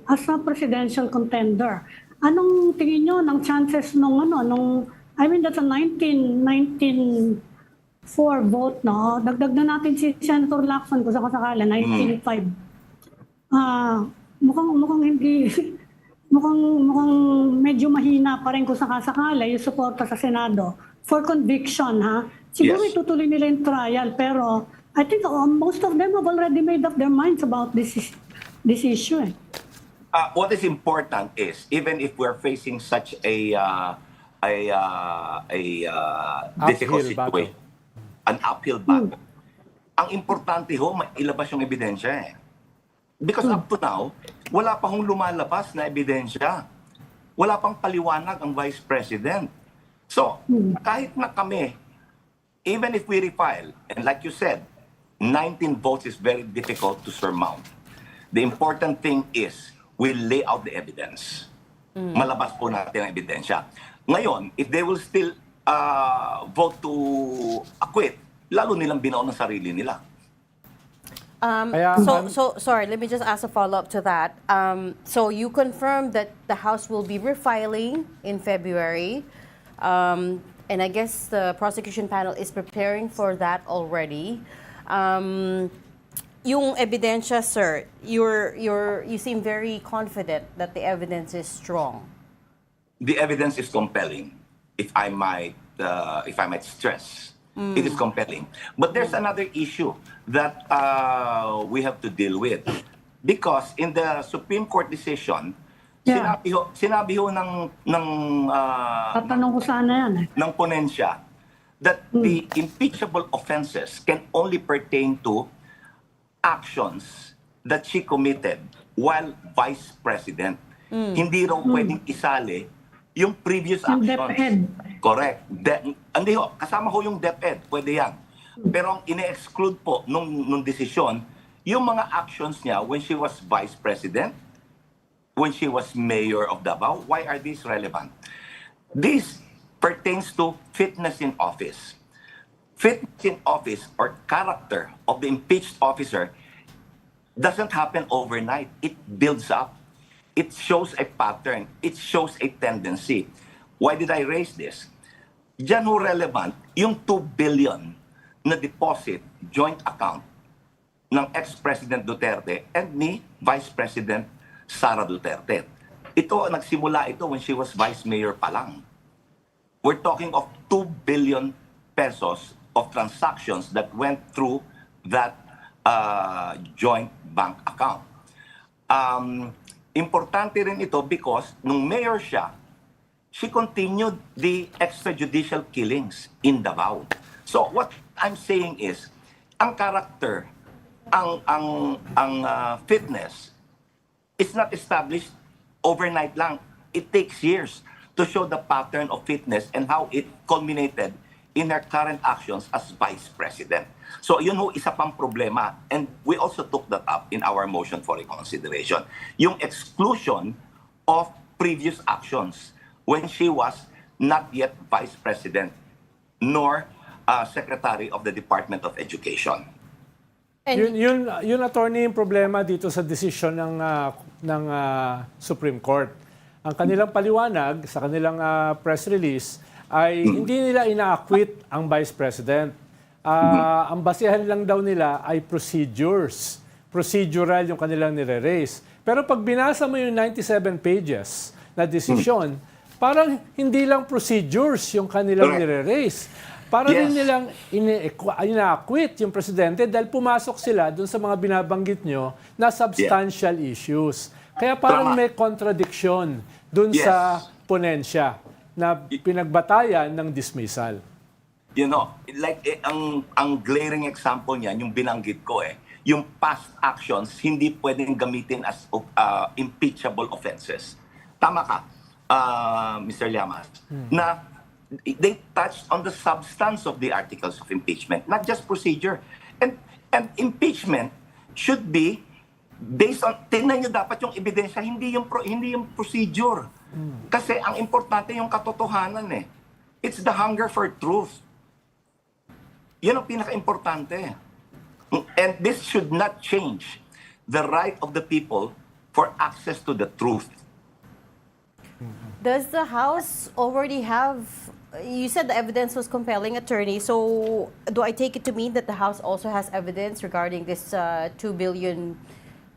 Speaker 5: as a presidential contender. Anong tingin nyo ng chances nung I mean that's a 1994 vote, no? Dagdag na natin si Senator Lacson kung sakasakala, 1905. Mukhang hindi mukhang medyo mahina pa rin kung sakasakala yung suporta sa Senado for conviction, ha? Siguro
Speaker 7: Yes.
Speaker 5: itutuloy nila yung trial, pero I think most of them have already made up their minds about this issue.
Speaker 7: What is important is, even if we're facing such a difficult
Speaker 6: Uphill battle.
Speaker 7: situation, an uphill battle, ang importante ho, mailabas yung ebidensya eh. Because up to now, wala pa hong lumalabas na ebidensya. Wala pang paliwanag ang Vice President. So, kahit na kami, even if we refile, and like you said, 19 votes is very difficult to surmount. The important thing is, we lay out the evidence. Malabas po natin ang ebidensya. Ngayon, if they will still vote to acquit, lalo nilang binaon ng sarili nila.
Speaker 1: so sorry, let me just ask a follow-up to that. So you confirmed that the House will be refiling in February. And I guess the prosecution panel is preparing for that already. Yung ebidensya, sir, you seem very confident that the evidence is strong.
Speaker 7: The evidence is compelling, if I might stress. It is compelling. But there's another issue that we have to deal with. Because in the Supreme Court decision,
Speaker 5: Yeah.
Speaker 7: sinabi ho ng
Speaker 5: Tatanong ko sana yan eh.
Speaker 7: ng ponensya that the impeachable offenses can only pertain to actions that she committed while Vice President. Hindi raw pwedeng isali yung previous
Speaker 5: Yung
Speaker 7: actions.
Speaker 5: DepEd.
Speaker 7: Correct. Hindi ho, kasama ho yung DepEd, pwede yan. Pero ang ine-exclude po nung desisyon, yung mga actions niya when she was Vice President, when she was mayor of Davao. Why are these relevant? This pertains to fitness in office. Fitness in office or character of the impeached officer doesn't happen overnight. It builds up. It shows a pattern. It shows a tendency. Why did I raise this? Diyan ho relevant yung 2 billion na deposit joint account ng ex-President Duterte and ni Vice President Sara Duterte. Nagsimula ito when she was Vice Mayor pa lang. We're talking of 2 billion pesos of transactions that went through that joint bank account. Importante rin ito because nung mayor siya, she continued the extrajudicial killings in Davao. So what I'm saying is, ang character, ang fitness, it's not established overnight lang. It takes years to show the pattern of fitness and how it culminated in her current actions as Vice President. So yun ho, isa pang problema. And we also took that up in our motion for reconsideration. Yung exclusion of previous actions when she was not yet Vice President nor Secretary of the Department of Education.
Speaker 1: And
Speaker 6: Yun attorney, yung problema dito sa desisyon ng Supreme Court. Ang kanilang paliwanag sa kanilang press release ay hindi nila ina-acquit ang Vice President. Ang basehan lang daw nila ay procedures. Procedural yung kanilang nire-raise. Pero pag binasa mo yung 97 pages na desisyon, parang hindi lang procedures yung kanilang nire-raise. Para rin nilang ina-acquit yung presidente dahil pumasok sila dun sa mga binabanggit nyo na substantial issues. Kaya parang may contradiction dun sa ponensya na pinagbatayan ng dismissal.
Speaker 7: You know, like ang glaring example niyan, yung binanggit ko yung past actions hindi pwedeng gamitin as impeachable offenses. Tama ka, Mr. Llamas, na they touched on the substance of the articles of impeachment, not just procedure. And impeachment should be based on, tingnan nyo dapat yung ebidensya, hindi yung procedure. Kasi ang importante yung katotohanan eh. It's the hunger for truth. Yan ang pinaka-importante. And this should not change the right of the people for access to the truth.
Speaker 1: Does the House already have, you said the evidence was compelling, attorney, so do I take it to mean that the House also has evidence regarding this 2 billion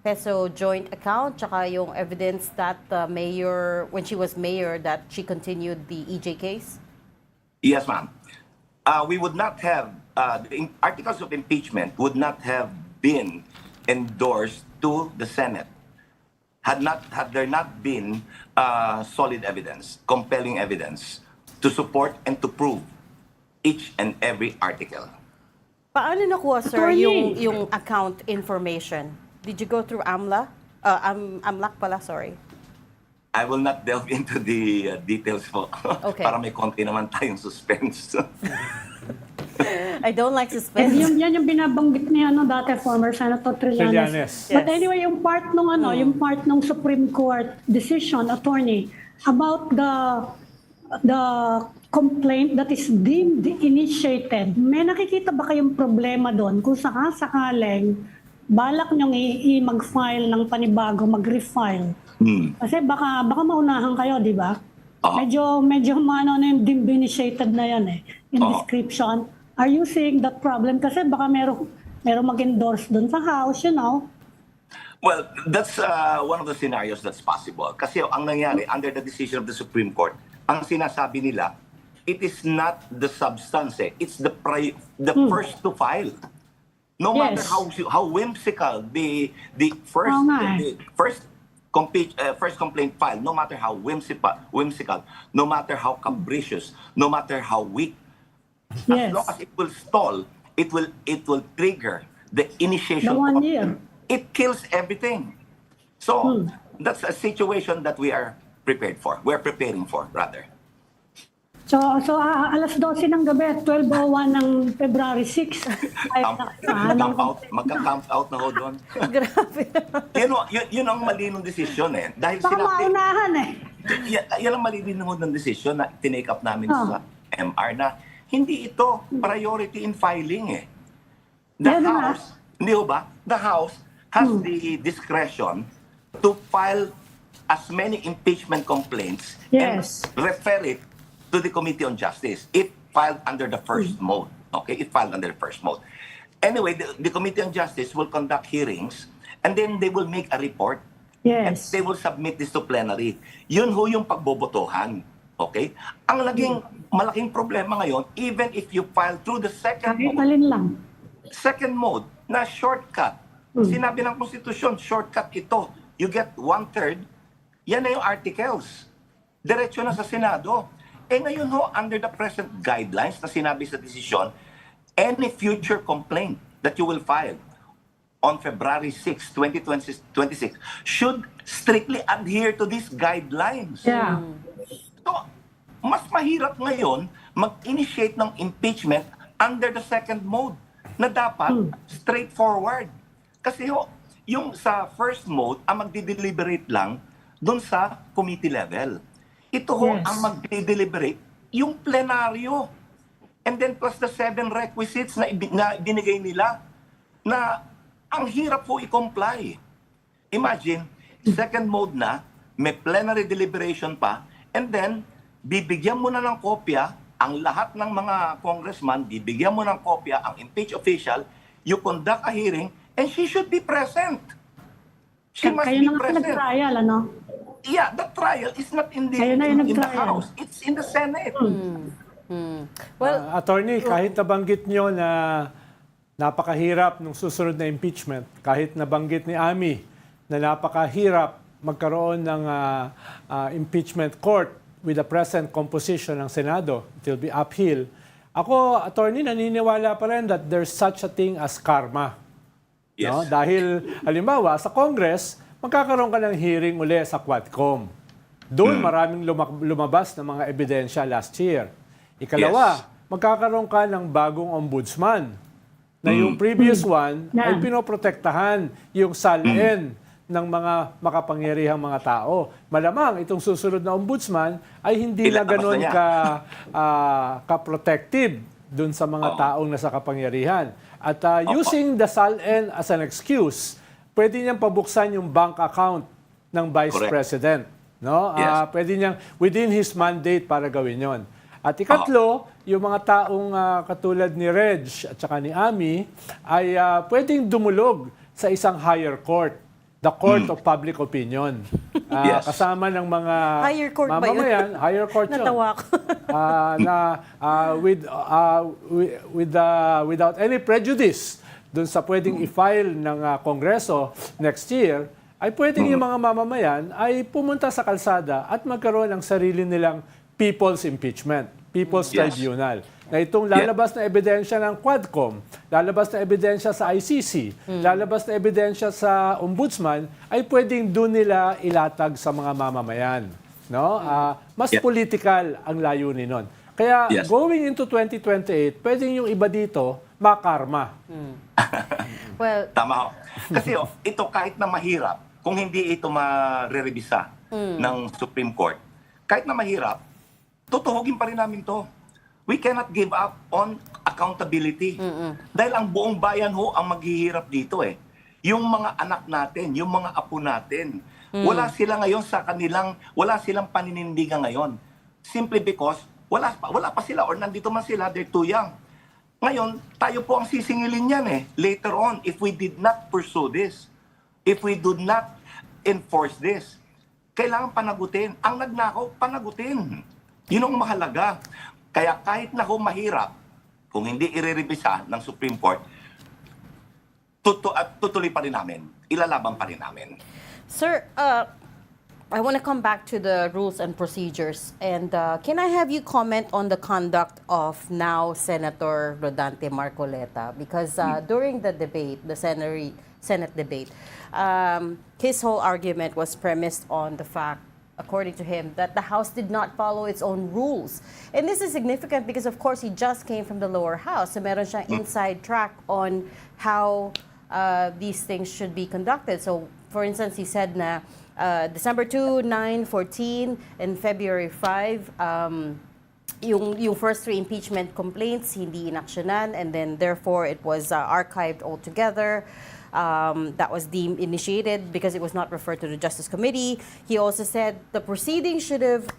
Speaker 1: peso joint account, tsaka yung evidence that mayor, when she was mayor, that she continued the EJ case?
Speaker 7: Yes, ma'am. We would not have, the articles of impeachment would not have been endorsed to the Senate had there not been solid evidence, compelling evidence to support and to prove each and every article.
Speaker 1: Paano nakuha, sir,
Speaker 5: Attorney.
Speaker 1: yung account information? Did you go through AMLA? AMLAC pala, sorry.
Speaker 7: I will not delve into the details po.
Speaker 1: Okay.
Speaker 7: Para may konti naman tayong suspense.
Speaker 1: I don't like
Speaker 5: And
Speaker 1: suspense.
Speaker 5: yan yung binabanggit ni dati former Senator Trillanes.
Speaker 6: Trillanes.
Speaker 5: But
Speaker 1: Yes.
Speaker 5: anyway, yung part nung Supreme Court decision, attorney, about the complaint that is deemed initiated, may nakikita ba kayong problema doon kung sakasakaling balak nyong mag-file ng panibago, mag-refile? Kasi baka maunahan kayo, di ba? Medyo maano na yung deemed initiated na yan eh, in description. Are you seeing that problem? Kasi baka merong mag-endorse doon sa House, you know?
Speaker 7: Well, that's one of the scenarios that's possible. Kasi ang nangyari, under the decision of the Supreme Court, ang sinasabi nila, it is not the substance, it's the first to file. No matter
Speaker 5: Yes.
Speaker 7: how whimsical the first
Speaker 5: Oo nga
Speaker 7: the first complaint filed, no matter how whimsical, no matter how capricious, no matter how weak, as
Speaker 5: Yes.
Speaker 7: long as it will stall, it will trigger the initiation
Speaker 5: The 1
Speaker 7: of-
Speaker 5: year.
Speaker 7: It kills everything. So that's a situation that we are prepared for. We're preparing for, rather.
Speaker 5: So alas 12 ng gabi, 12:01 ng February 6. Ay,
Speaker 7: Magka-camp out na ho doon.
Speaker 1: Grabe.
Speaker 7: Yun ang malinong desisyon eh. Dahil
Speaker 5: baka
Speaker 7: sinabi,
Speaker 5: maunahan eh.
Speaker 7: yan ang malinong desisyon na tinake up namin sa MR na hindi ito priority in filing eh. The
Speaker 5: Yan na.
Speaker 7: House, hindi ho ba? The House has the discretion to file as many impeachment complaints
Speaker 5: Yes.
Speaker 7: and refer it to the Committee on Justice. It filed under the first mode. Okay, it filed under the first mode. Anyway, the Committee on Justice will conduct hearings and then they will make a report. And
Speaker 5: Yes.
Speaker 7: they will submit this to plenary. Yun ho yung pagbobotohan. Okay? Ang naging malaking problema ngayon, even if you file through the second
Speaker 5: Kahit
Speaker 7: mode,
Speaker 5: alin lang.
Speaker 7: second mode na shortcut. Sinabi ng konstitusyon, shortcut ito. You get 1/3. Yan na yung articles. Diretso na sa Senado. Ngayon ho, under the present guidelines na sinabi sa desisyon, any future complaint that you will file on February 6, 2026 should strictly adhere to these guidelines.
Speaker 5: Yeah.
Speaker 7: So, mas mahirap ngayon mag-initiate ng impeachment under the second mode na dapat straightforward. Kasi ho, yung sa first mode, ang magdi-deliberate lang dun sa committee level. Ito ho,
Speaker 5: Yes.
Speaker 7: ang magdi-deliberate yung plenaryo. And then plus the 7 requisites na binigay nila na ang hirap po i-comply. Imagine, second mode na, may plenary deliberation pa, and then bibigyan mo na ng kopya ang lahat ng mga congressman, bibigyan mo ng kopya ang impeached official, you conduct a hearing, and she should be present. She must
Speaker 5: Kayo
Speaker 7: be
Speaker 5: na nga
Speaker 7: present.
Speaker 5: nag-trial, ano?
Speaker 7: Yeah, the trial is not in the,
Speaker 5: Kayo na yung
Speaker 7: in the
Speaker 5: nag-trial.
Speaker 7: House. It's in the Senate.
Speaker 1: Well,
Speaker 6: Attorney, kahit nabanggit nyo na napakahirap ng susunod na impeachment, kahit nabanggit ni Ami na napakahirap magkaroon ng impeachment court with the present composition ng Senado, it will be uphill. Ako, Attorney, naniniwala pa rin that there's such a thing as karma.
Speaker 7: Yes.
Speaker 6: No? Dahil, halimbawa, sa Congress, magkakaroon ka ng hearing uli sa Quadcom. Doon maraming lumabas ng mga ebidensya last year. Ikalawa, magkakaroon ka ng bagong ombudsman. na yung previous one ay
Speaker 5: Yeah.
Speaker 6: pinoprotektahan yung salin ng mga makapangyarihang mga tao. Malamang itong susunod na ombudsman ay hindi na
Speaker 7: Ilalabas
Speaker 6: ganun
Speaker 7: na niya.
Speaker 6: ka-protective dun sa mga
Speaker 7: Oo.
Speaker 6: taong nasa kapangyarihan. At using the salin as an excuse, pwede niyang pabuksan yung bank account ng Vice
Speaker 7: Correct.
Speaker 6: President. No?
Speaker 7: Yes.
Speaker 6: Pwede niyang within his mandate para gawin yon. At ikatlo, yung mga taong katulad ni Reg at saka ni Ami ay pwedeng dumulog sa isang higher court, the Court of Public Opinion.
Speaker 7: Yes.
Speaker 6: Kasama ng mga
Speaker 1: Higher court ba yun?
Speaker 6: mamamayan, higher court yun.
Speaker 1: Natawa ko.
Speaker 6: Without any prejudice dun sa pwedeng i-file ng Kongreso next year, ay pwedeng yung mga mamamayan ay pumunta sa kalsada at magkaroon ng sarili nilang People's Impeachment, People's
Speaker 7: Yes.
Speaker 6: Tribunal. Na itong lalabas na ebidensya ng Quadcom, lalabas na ebidensya sa ICC, lalabas na ebidensya sa Ombudsman, ay pwedeng doon nila ilatag sa mga mamamayan. No? Mas
Speaker 7: Yeah.
Speaker 6: political ang layunin nun. Kaya
Speaker 7: Yes.
Speaker 6: going into 2028, pwedeng yung iba dito makarma.
Speaker 1: Well,
Speaker 7: Tama ho. Kasi ito kahit na mahirap, kung hindi ito marerebisa ng Supreme Court, kahit na mahirap, tutuhugin pa rin namin to. We cannot give up on accountability. Dahil ang buong bayan ho ang maghihirap dito eh. Yung mga anak natin, yung mga apo natin, wala sila ngayon sa kanilang, wala silang paninindigan ngayon. Simply because wala pa sila or nandito man sila, they're too young. Ngayon, tayo po ang sisingilin yan eh. Later on, if we did not pursue this, if we do not enforce this, kailangan panagutin. Ang nagnakaw, panagutin. Yun ang mahalaga. Kaya kahit na mahirap, kung hindi irerebisa ng Supreme Court, tutuloy pa rin namin. Ilalaban pa rin namin.
Speaker 1: sir, I want to come back to the rules and procedures. And can I have you comment on the conduct of now Senator Rodante Marcoleta? Because during the debate, the Senate debate, his whole argument was premised on the fact, according to him, that the House did not follow its own rules. And this is significant because, of course, he just came from the lower house. So meron siyang inside track on how these things should be conducted. So, for instance, he said na December 2, 9, 14, and February 5, yung first three impeachment complaints hindi inaksyonan, and then therefore it was archived altogether. That was deemed initiated because it was not referred to the Justice Committee. He also said the proceedings should have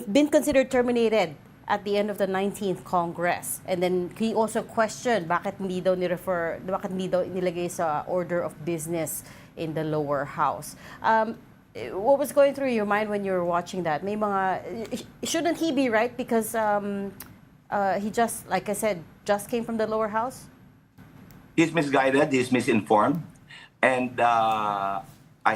Speaker 1: been considered terminated at the end of the 19th Congress. And then he also questioned bakit hindi daw nilagay sa order of business in the lower house. What was going through your mind when you were watching that? May mga, shouldn't he be right because he just, like I said, just came from the lower house?
Speaker 7: He's misguided, he's misinformed, and I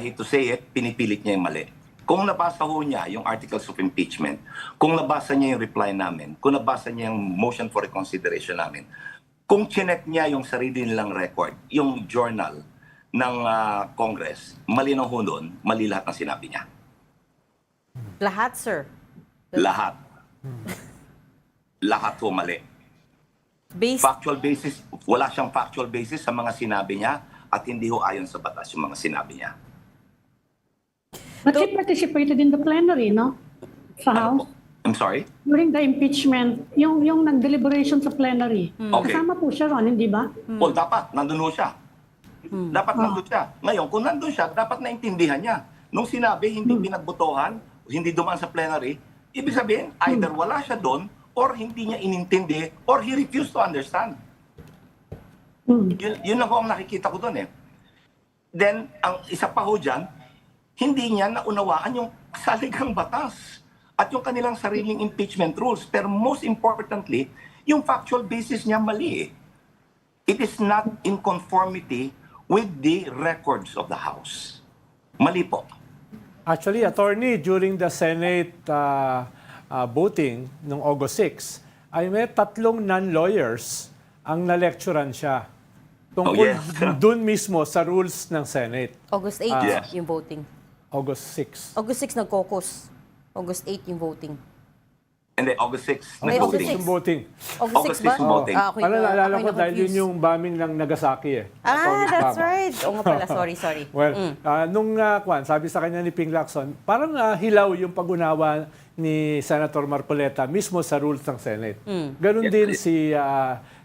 Speaker 7: hate to say it, pinipilit niya yung mali. Kung nabasa ho niya yung articles of impeachment, kung nabasa niya yung reply namin, kung nabasa niya yung motion for reconsideration namin, kung chinek niya yung sarili nilang record, yung journal ng Congress, mali ng ho doon, mali lahat ng sinabi niya.
Speaker 1: Lahat, sir.
Speaker 7: Lahat. Lahat ho mali.
Speaker 1: Based
Speaker 7: Factual basis, wala siyang factual basis sa mga sinabi niya at hindi ho ayon sa batas yung mga sinabi niya.
Speaker 5: But he participated in the plenary, no? Sa
Speaker 7: Ano
Speaker 5: House.
Speaker 7: po? I'm sorry?
Speaker 5: During the impeachment, yung nag-deliberation sa plenary.
Speaker 7: Okay.
Speaker 5: Kasama po siya ron, hindi ba?
Speaker 7: Well, dapat, nandun ho siya. Dapat nandun siya. Ngayon, kung nandun siya, dapat naintindihan niya. Nung sinabi, hindi pinagbotohan, hindi dumaan sa plenary, ibig sabihin, either wala siya doon, or hindi niya inintindi, or he refused to understand. Yun lang ho ang nakikita ko doon eh. Then, ang isa pa ho dyan, hindi niya naunawaan yung saligang batas at yung kanilang sariling impeachment rules. Pero most importantly, yung factual basis niya mali eh. It is not in conformity with the records of the House. Mali po.
Speaker 6: Actually, attorney, during the Senate voting noong August 6, ay may 3 non-lawyers ang na-lecturean siya tungkol dun mismo sa rules ng Senate.
Speaker 1: August 8
Speaker 7: Yes.
Speaker 1: yung voting.
Speaker 6: August 6.
Speaker 1: August 6 nag-caucus. August 8 yung voting.
Speaker 7: And then August 6,
Speaker 1: May August
Speaker 7: nag-voting.
Speaker 1: 6.
Speaker 6: Yung voting.
Speaker 1: August 6 ba?
Speaker 7: 6 voting.
Speaker 1: ako'y
Speaker 6: Ano, naalala
Speaker 1: ako'y
Speaker 6: ko dahil yun
Speaker 1: na-confuse.
Speaker 6: yung bombing ng Nagasaki eh. Atomic
Speaker 1: That's
Speaker 6: bomb.
Speaker 1: right. Oo nga pala, sorry.
Speaker 6: Well, nung sabi sa kanya ni Ping Lacson, parang hilaw yung pag-unawa ni Senator Marcoleta mismo sa rules ng Senate. Ganon
Speaker 7: Yes,
Speaker 6: din
Speaker 7: yes.
Speaker 6: si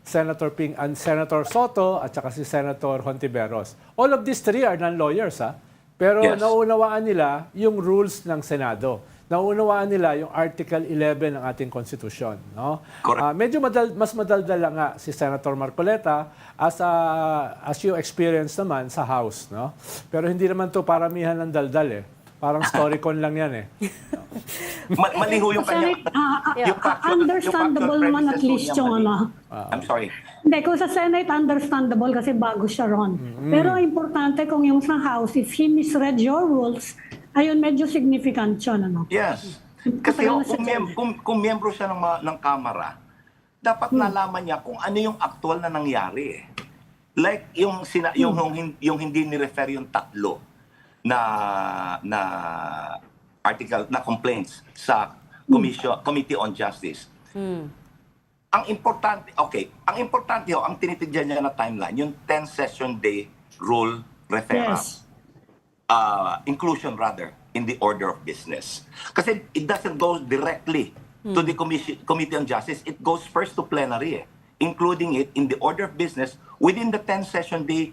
Speaker 6: Senator Ping and Senator Soto at saka si Senator Hontiveros. All of these three are non-lawyers, ha? Pero
Speaker 7: Yes.
Speaker 6: nauunawaan nila yung rules ng Senado. Nauunawaan nila yung Article 11 ng ating konstitusyon, no?
Speaker 7: Correct.
Speaker 6: Medyo mas madaldal lang nga si Senator Marcoleta as you experience naman sa House, no? Pero hindi naman to paramihan ng daldal eh. Parang Storycon lang yan eh.
Speaker 7: Maliho yung kanya.
Speaker 5: Senate, understandable naman at least yung ano.
Speaker 7: I'm sorry.
Speaker 5: Hindi, kung sa Senate, understandable kasi bago siya ron. Pero importante kung yung sa House, if he misread your rules, ayun, medyo significant yun, ano?
Speaker 7: Yes. Kasi kung miyembro siya ng Kamara, dapat nalaman niya kung ano yung actual na nangyari eh. Like yung hindi ni-refer yung tatlo na article na complaints sa Committee on Justice. Ang importante ang tinitigyan niya na timeline, yung 10 session day rule referral.
Speaker 5: Yes.
Speaker 7: Inclusion rather in the order of business. Kasi it doesn't go directly to the Committee on Justice. It goes first to plenary, including it in the order of business within the 10 session day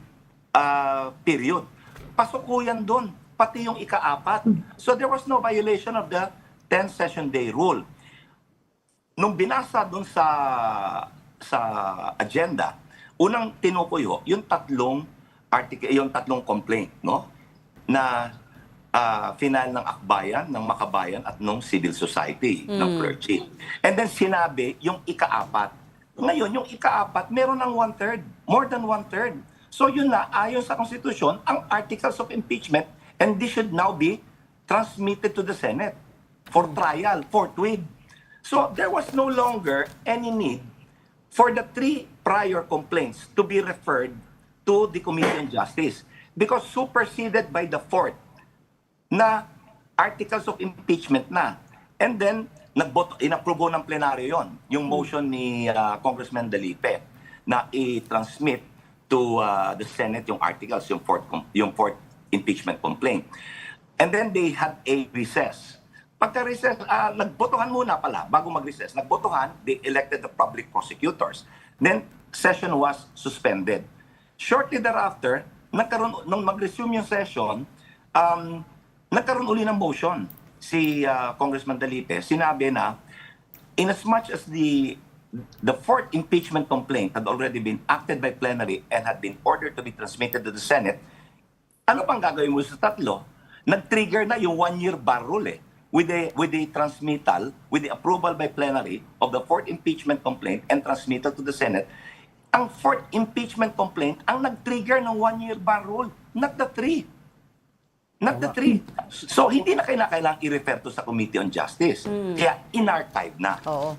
Speaker 7: period. Pasok ko yan doon, pati yung ika-4. So there was no violation of the 10 session day rule. Nung binasa doon sa agenda, unang tinukuyo yung tatlong complaint, no? Na final ng akbayan, ng makabayan at ng civil society, ng clergy. And then sinabi yung ika-4. Ngayon, yung ika-4, meron ng 1/3, more than 1/3. So yun na, ayon sa Constitution, ang articles of impeachment, and this should now be transmitted to the Senate for trial, forthwith. So there was no longer any need for the 3 prior complaints to be referred to the Committee on Justice because superseded by the 4th na articles of impeachment na. And then, inaprubo ng plenaryo yon, yung motion ni Congressman Dalipe na i-transmit to the Senate yung articles, yung fourth impeachment complaint. And then they had a recess. Pagka-recess, nagbotohan muna pala, bago mag-recess, nagbotohan, they elected the public prosecutors. Then, session was suspended. Shortly thereafter, nung mag-resume yung session, nagkaroon uli ng motion. Si Congressman Dalipe, sinabi na, in as much as the 4th impeachment complaint had already been acted by plenary and had been ordered to be transmitted to the Senate, ano pang gagawin mo sa tatlo? Nag-trigger na yung 1-year bar rule eh. With the transmittal, with the approval by plenary of the 4th impeachment complaint and transmittal to the Senate, ang 4th impeachment complaint ang nag-trigger ng 1-year bar rule, not the 3. Not the 3. So, hindi na kailangang i-refer to sa Committee on Justice. Kaya, in-archive na.
Speaker 1: Oo.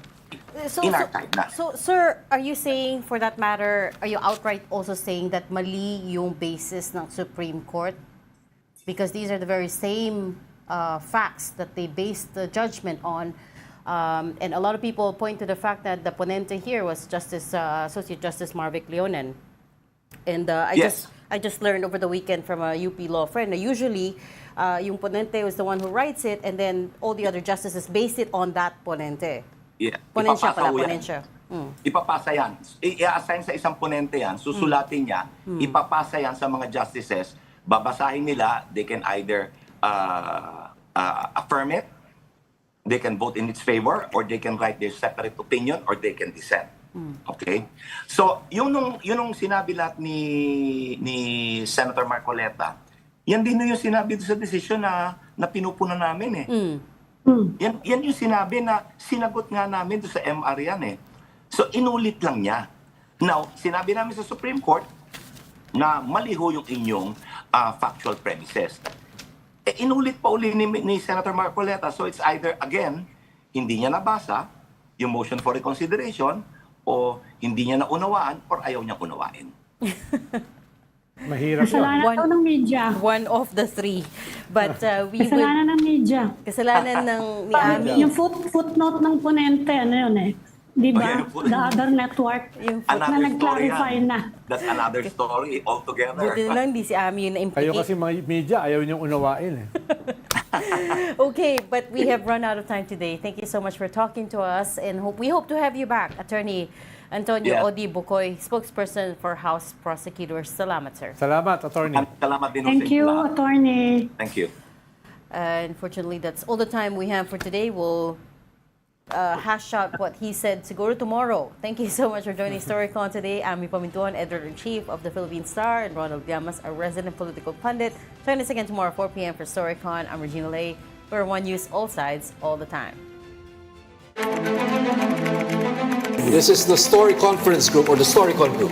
Speaker 7: In-archive na.
Speaker 1: So, sir, are you saying, for that matter, are you outright also saying that mali yung basis ng Supreme Court? Because these are the very same facts that they based the judgment on. And a lot of people point to the fact that the ponente here was Associate Justice Marvic Leonen. And
Speaker 7: Yes.
Speaker 1: I just learned over the weekend from a UP law friend na usually yung ponente was the one who writes it and then all the other justices base it on that ponente.
Speaker 7: Yeah.
Speaker 1: Ponensya
Speaker 7: Ipapasa
Speaker 1: pala,
Speaker 7: ho yan.
Speaker 1: ponensya.
Speaker 7: Ipapasa yan. I-assign sa isang ponente yan, susulatin niya, ipapasa yan sa mga justices, babasahin nila, they can either affirm it, they can vote in its favor, or they can write their separate opinion, or they can dissent. Okay? So, yun nung sinabi lahat ni Senator Marcoleta, yan din yung sinabi sa desisyon na pinupunan namin eh. Yan yung sinabi na sinagot nga namin sa MR yan eh. So, inulit lang niya. Now, sinabi namin sa Supreme Court na maliho yung inyong factual premises. Inulit pa uli ni Senator Marcoleta. So, it's either, again, hindi niya nabasa yung motion for reconsideration o hindi niya naunawaan or ayaw niya unawain.
Speaker 6: Mahirap yun.
Speaker 5: Kasalanan
Speaker 1: One-
Speaker 5: daw ng media.
Speaker 1: One of the three. But we will...
Speaker 5: Kasalanan ng media.
Speaker 1: Kasalanan ng ni Ami.
Speaker 5: Yung footnote ng ponente, ano yun eh. Di
Speaker 7: Oh,
Speaker 5: ba?
Speaker 7: yeah, yung footnote.
Speaker 5: The other network
Speaker 1: Yung
Speaker 5: na
Speaker 7: Another story
Speaker 5: nag-clarify
Speaker 7: yan.
Speaker 5: na.
Speaker 7: That's another story altogether.
Speaker 1: Buti na lang di si Ami yung
Speaker 6: Kayo
Speaker 1: na-implicate.
Speaker 6: kasi mga media, ayaw niyong unawain eh.
Speaker 1: Okay, but we have run out of time today. Thank you so much for talking to us, and we hope to have you back, Attorney Antonio
Speaker 7: Yeah.
Speaker 1: Odi Bukoy, spokesperson for House Prosecutors. Salamat, sir.
Speaker 6: Salamat, attorney.
Speaker 7: Salamat din
Speaker 5: Thank
Speaker 7: sa inyo
Speaker 5: you,
Speaker 7: lahat.
Speaker 5: attorney.
Speaker 7: Thank you.
Speaker 1: Unfortunately, that's all the time we have for today. We'll hash out what he said siguro tomorrow. Thank you so much for joining Storycon today. Ami Pamintuan, editor-in-chief of the Philippine Star, and Ronald Llamas, a resident political pundit. Join us again tomorrow, 4 p.m. for Storycon. I'm Regina Lay. We're One News, all sides, all the time.
Speaker 8: This is the Story Conference Group or the Storycon Group.